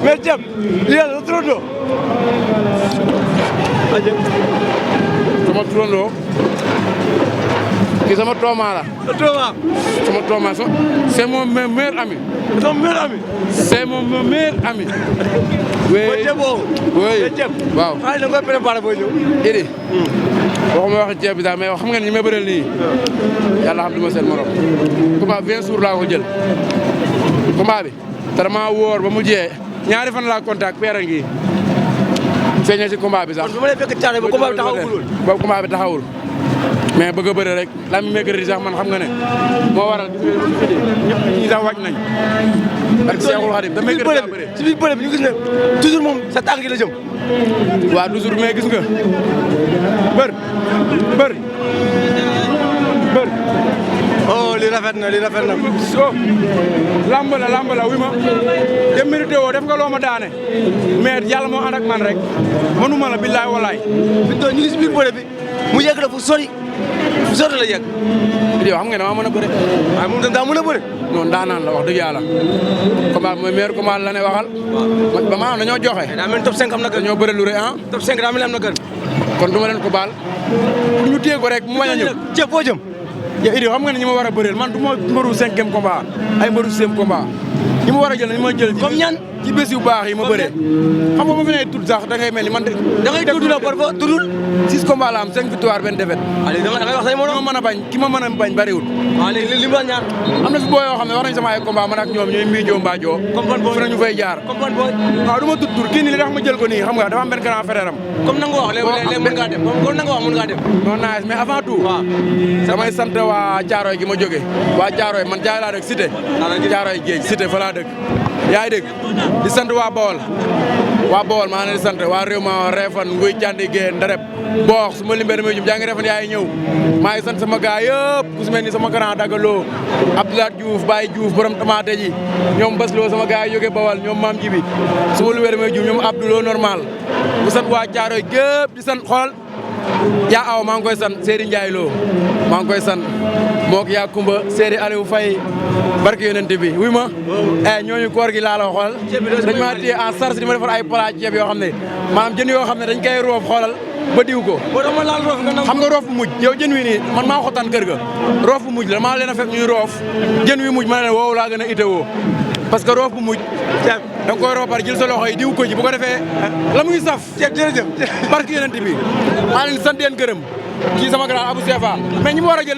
mais ceeb yàlla la turandoo. sama turandoo kii sama tooma la. Tooma. sama tooma c'est mon meilleur ami. Son meilleur ami. c'est mon meilleur ami. mooy ceeb boobu. oui ceeb. waaw xaaral da nga koy préparé boo ñëw. Idi. waxuma waxi ceeb bi daal mais xam nga ni ñi ma bëreel nii yàlla xam du ma seen morom. combat bien sûr laa ko jël. combat bi te dama wóor ba mu jiyee ñaari fan laa contact peera ngi feeñee si combat bi sax. kon bu ma lay fekk caare ba combat bi taxawul. boobu combat bi taxawul mais bëgg a bëre rek la mi mercredi sax man xam nga ne moo waral ñëpp ñi sax wàcc nañ. ak Seexul Xadim da mercredi daa bëre si biir bëre bi ñu gis ne toujours moom sa tànk yi la jëm. waaw toujours mais gis nga bër. oh li rafet na li rafet na. so lamb la wi ma te mérité woo def nga loo ma daane mais yàlla moo ànd ak man rek mënuma la billaay walaay. fi ñu ngi si biir bëre bi mu yegg la fu sori la yegg. yow xam nga dama mën a bëre. waaye moom daa mën a bëre. non daanaan la wax dëgg yàlla. combat mooy meilleur combat la ne waxal. ba maanaam dañoo joxe. daa mel ni top 5 am na kër. dañoo bëre lu rëy ah. top 5 daa mel ni am na kër. kon du ma leen ko baal pour ñu téye ko rek mu bañ a ñëw. ceeb foo jëm. yow Idi xam nga ne ñi ma war a bëreel man du ma mbëru 5e combat ay mbëru 6e combat ñi ma war a jël ñi ma jël. comme ñan ci bés yu baax yi ma bëree. xam nga ma fi ne tudd sax da ngay mel ni man de. da ngay tudd la parfois tuddul. 6 combats la am 5 victoire benn défaite. waaw léegi da ngay wax say morom. ki ma mën a bañ ki ma mën a bañ bariwul. waaw léegi li mu la ñaar. am na fi boo yoo xam ne war nañ sama ay combat man ak ñoom ñooy mbiijoo mbaajoo. comme ban booy fu nañu fay jaar. comme ban booy. waaw du ma tudd tur kii nii li tax ma jël ko nii xam nga dafa am benn grand frère am. comme na nga wax léegi mën ngaa dem comme na nga wax mën ngaa dem. non nice mais avant tout. waaw damay sant waa Caaroy gi ma jógee. waa Caaroy man jaay laa dëkk cité. Caaroy géej cité fa laa dëkk. yaa ngi dégg di sant waa Bawol maa ngi leen di sant waa réew ma Réfan Nguy Candi Guèye Ndareb Boox su ma limbee damay jum jaa ngi Réfan yaa ngi ñëw maa ngi sant sama gars yëpp ku si mel ni sama grand Dagaloo Abdoulaye Diouf Baye Diouf borom tamaate ji ñoom Basloo sama gars yi jógee Bawol ñoom Maam Jibi su ma luwee damay jum ñoom Abdouloo normal bu sant waa Caaroy gépp di sant xool yaa aw maa ngi koy sant Seydi Ndiaye Lo maa ngi koy sant moo ko yaa Kumba Seydi Aliou Faye barke yonent bi wuy ma ñooñu koor gi laa la xoolal dañ maa téye en charge di ma defar ay plat ceeb yoo xam ne maanaam jën yoo xam ne dañ koy roof xoolal ba diw ko xam nga roof bu mujj yow jën wi nii man maa xotaan kër ga roof bu mujj la maa leen a fekk ñuy roof jën wi mujj ma leen woowu laa gën a itewoo parce que roof bu mujj da nga koy roopar jël sa loxo yi diw ko ji bu ko defee la muy saf jërëjëf barke yonent bi maa leen sant leen gërëm kii sama grand Abou Sefa mais ñi ma war a jël